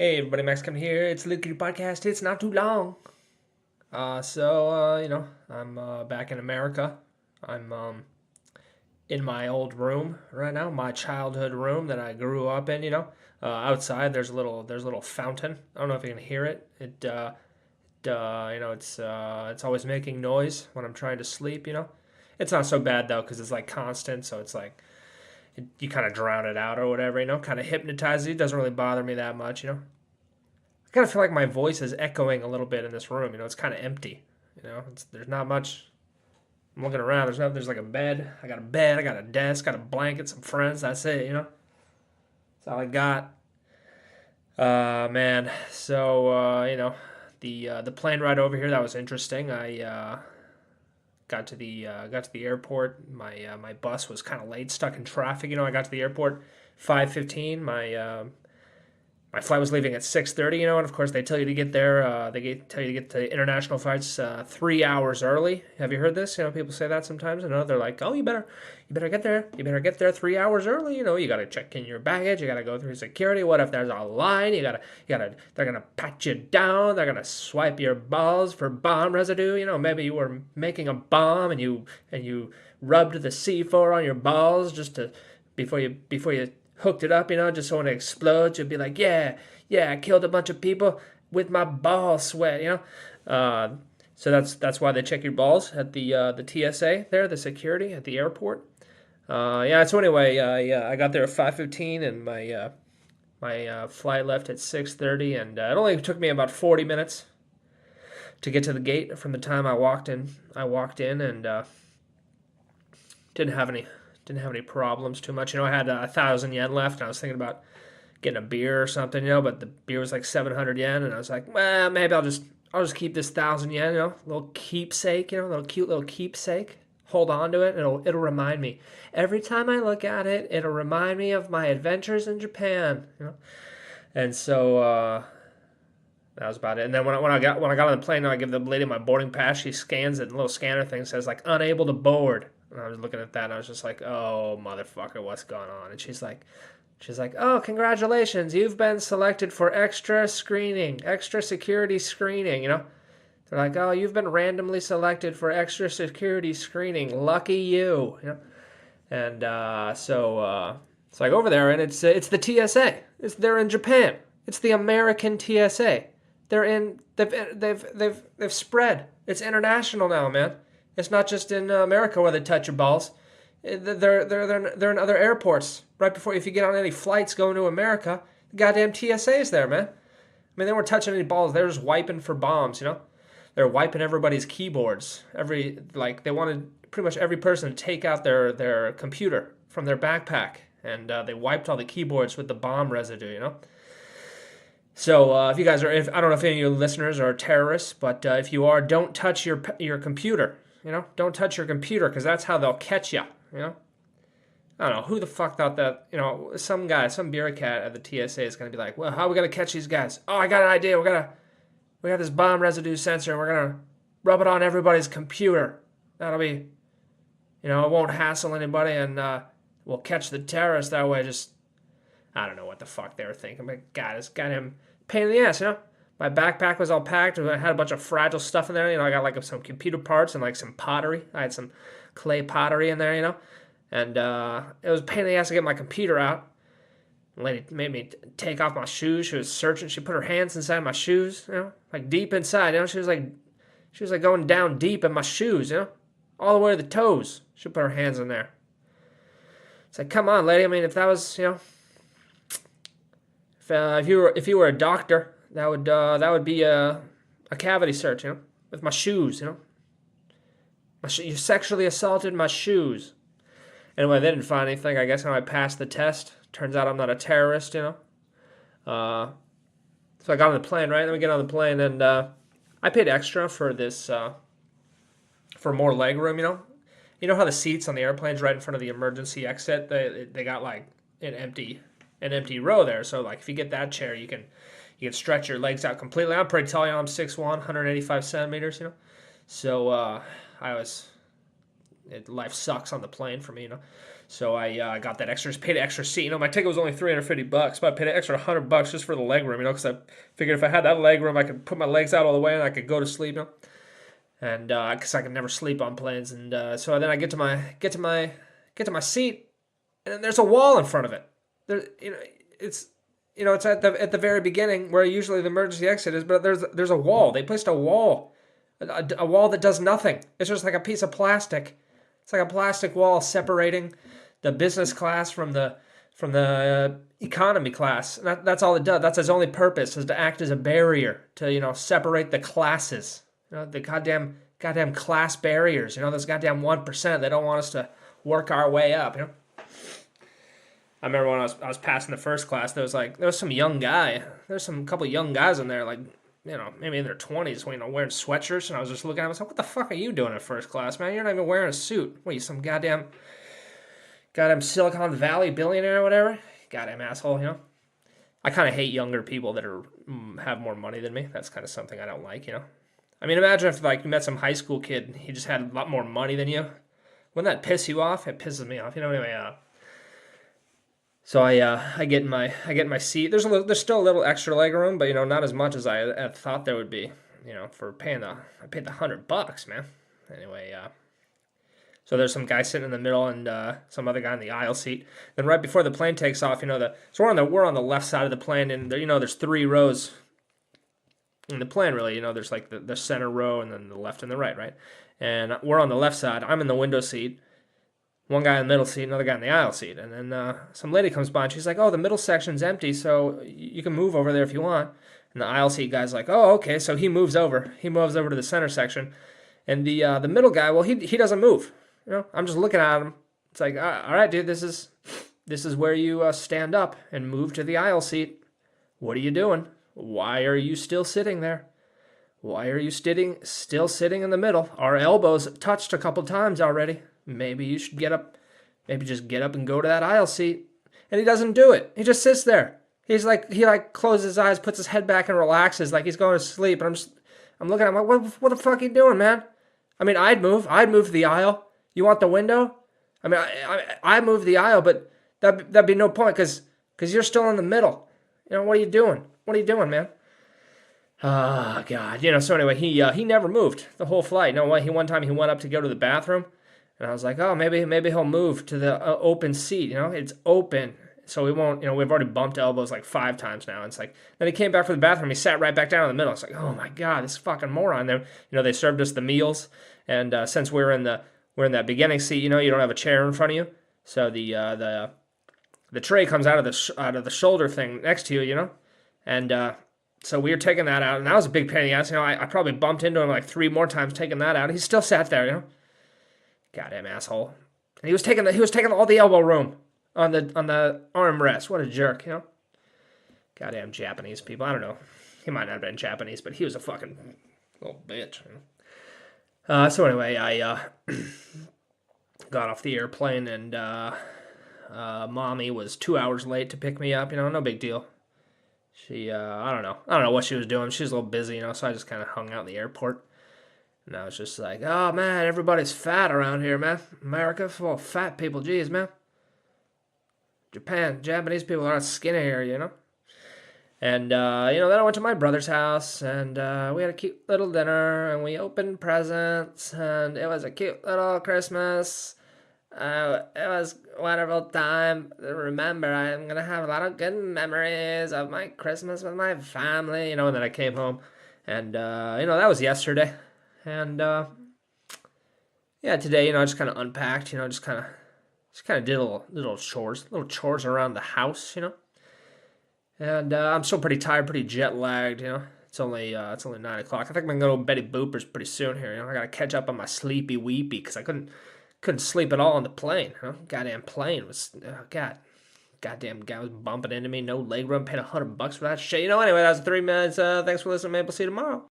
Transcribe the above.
Hey everybody, Max coming here. It's the Liquid Podcast. It's not too long. I'm back in America. I'm in my old room right now, my childhood room that I grew up in. Outside there's a little fountain. I don't know if you can hear it. It's always making noise when I'm trying to sleep. It's not so bad though because it's like constant, so it's like you kind of drown it out or whatever. Kind of hypnotizes you. It doesn't really bother me that much. I kind of feel like my voice is echoing a little bit in this room. It's kind of empty. There's not much. I'm looking around. There's like a bed. I got a bed. I got a desk. Got a blanket. Some friends. That's it. That's all I got. Man. The plane ride over here, that was interesting. I got to the airport. My bus was kind of late, stuck in traffic. I got to the airport 5:15. My flight was leaving at 6:30, and of course they tell you to get there. Tell you to get to international flights 3 hours early. Have you heard this? People say that sometimes. They're like, "Oh, you better get there. You better get there 3 hours early. You got to check in your baggage. You got to go through security. What if there's a line? They're gonna pat you down. They're gonna swipe your balls for bomb residue. Maybe you were making a bomb and you rubbed the C4 on your balls just to before you hooked it up, just so when it explodes, you'd be like, yeah, I killed a bunch of people with my ball sweat, So that's why they check your balls at the TSA there, the security at the airport. So anyway, I got there at 5:15, and my flight left at 6:30, and it only took me about 40 minutes to get to the gate from the time I walked in. And didn't have any problems too much. I had 1,000 yen left, and I was thinking about getting a beer or something, but the beer was like 700 yen, and I was like, well, maybe I'll just keep this 1,000 yen, little keepsake, little cute little keepsake. Hold on to it. It'll remind me every time I look at it. It'll remind me of my adventures in Japan, And so that was about it. And then when I got on the plane, I give the lady my boarding pass. She scans it, and a little scanner thing says like unable to board. And I was looking at that, and I was just like, "Oh, motherfucker, what's going on?" And she's like, "Oh, congratulations, you've been selected for extra security screening." They're like, "Oh, you've been randomly selected for extra security screening. Lucky you." And so I go over there, and it's the TSA. They're in Japan. It's the American TSA. They've spread. It's international now, man. It's not just in America where they touch your balls. They're in other airports. Right before, if you get on any flights going to America, the goddamn TSA's there, man. I mean, they weren't touching any balls. They were just wiping for bombs, They're wiping everybody's keyboards. They wanted pretty much every person to take out their computer from their backpack, and they wiped all the keyboards with the bomb residue, So if you guys I don't know if any of you listeners are terrorists, but if you are, don't touch your computer. Don't touch your computer, because that's how they'll catch you. I don't know who the fuck thought that. Some bureaucrat at the TSA is gonna be like, well, how are we gonna catch these guys? Oh, I got an idea. We got this bomb residue sensor, and we're gonna rub it on everybody's computer. That'll be, it won't hassle anybody, and we'll catch the terrorists that way. Just, I don't know what the fuck they were thinking, but God, it's got him pain in the ass, My backpack was all packed. I had a bunch of fragile stuff in there. I got like some computer parts and like some pottery. I had some clay pottery in there, And it was a pain in the ass to get my computer out. The lady made me take off my shoes. She was searching. She put her hands inside my shoes, like deep inside. She was like going down deep in my shoes, all the way to the toes. She put her hands in there. It's like, come on, lady. I mean, if that was, if you were a doctor, that would be a cavity search, with my shoes, you sexually assaulted my shoes. Anyway, they didn't find anything. I guess I passed the test. Turns out I'm not a terrorist, So I got on the plane, right? Then we get on the plane, and I paid extra for this, for more leg room, You know how the seats on the airplanes right in front of the emergency exit, they got like an empty row there. So like if you get that chair, you can stretch your legs out completely. I'm pretty tall, I'm 6'1", 185 centimeters, So life sucks on the plane for me, So I got that extra, paid an extra seat. My ticket was only $350, but I paid an extra $100 just for the leg room. Because I figured if I had that leg room, I could put my legs out all the way and I could go to sleep. And because I could never sleep on planes. And so then I get to my seat, and then there's a wall in front of it. There, it's it's at the very beginning where usually the emergency exit is, but there's a wall. They placed a wall, a wall that does nothing. It's just like a piece of plastic. It's like a plastic wall separating the business class from the economy class. And that's all it does. That's its only purpose, is to act as a barrier to separate the classes. The goddamn class barriers. Those goddamn 1%. They don't want us to work our way up. I remember when I was passing the first class, there was some young guy. There's some couple young guys in there, maybe in their 20s, wearing sweatshirts, and I was just looking at him. I was like, "What the fuck are you doing in first class, man? You're not even wearing a suit. What are you, some goddamn Silicon Valley billionaire or whatever? Goddamn asshole, I kind of hate younger people that have more money than me. That's kind of something I don't like, I mean, imagine if you met some high school kid and he just had a lot more money than you. Wouldn't that piss you off? It pisses me off, Anyway, so I get in my seat. There's still a little extra leg room, but not as much as I had thought there would be. For I paid the $100, man. Anyway, so there's some guy sitting in the middle and some other guy in the aisle seat. Then right before the plane takes off, so we're on the left side of the plane, and there, there's 3 rows in the plane. Really, there's the center row and then the left and the right. And we're on the left side. I'm in the window seat. One guy in the middle seat, another guy in the aisle seat. And then some lady comes by and she's like, "Oh, the middle section's empty, so you can move over there if you want." And the aisle seat guy's like, "Oh, okay." So he moves over. He moves over to the center section. And the middle guy, well, he doesn't move. I'm just looking at him. It's like, "All right, dude, this is where you stand up and move to the aisle seat. What are you doing? Why are you still sitting there? Why are you still sitting in the middle? Our elbows touched a couple times already. Maybe you should get up. Maybe just get up and go to that aisle seat." And he doesn't do it. He just sits there. He closes his eyes, puts his head back, and relaxes like he's going to sleep. And I'm looking at him like, what the fuck are you doing, man? I mean, I'd move to the aisle. You want the window? I mean, I move the aisle, but that'd be no point because you're still in the middle. What are you doing? What are you doing, man? Oh, God. So anyway, he never moved the whole flight. One time he went up to go to the bathroom, and I was like, "Oh, maybe he'll move to the open seat. It's open, so we won't. We've already bumped elbows like 5 times now." And it's like, then he came back for the bathroom. He sat right back down in the middle. It's like, oh my God, this fucking moron. Then they served us the meals, and since we're in that beginning seat, you don't have a chair in front of you, so the tray comes out of the shoulder thing next to you, and so we were taking that out, and that was a big pain in the ass. I probably bumped into him like 3 more times taking that out. He still sat there, Goddamn asshole. And he was taking all the elbow room on the armrest. What a jerk, Goddamn Japanese people. I don't know. He might not have been Japanese, but he was a fucking little bitch. So anyway, I got off the airplane, and Mommy was 2 hours late to pick me up. No big deal. She, I don't know what she was doing. She was a little busy, so I just kind of hung out in the airport. And I was just like, "Oh, man, everybody's fat around here, man. America full of fat people. Jeez, man. Japanese people are skinny here, And, then I went to my brother's house, and we had a cute little dinner, and we opened presents, and it was a cute little Christmas. It was a wonderful time. Remember, I'm going to have a lot of good memories of my Christmas with my family, and then I came home, and, that was yesterday. And, yeah, today, I just kind of unpacked, just kind of did little chores around the house, And I'm still pretty tired, pretty jet lagged, It's only 9 o'clock. I think I'm going to go to Betty Boopers pretty soon here, I got to catch up on my sleepy weepy because I couldn't sleep at all on the plane, Goddamn plane was, goddamn guy was bumping into me, no leg room, paid $100 for that shit. Anyway, that was 3 minutes. Thanks for listening, man. We'll see you tomorrow.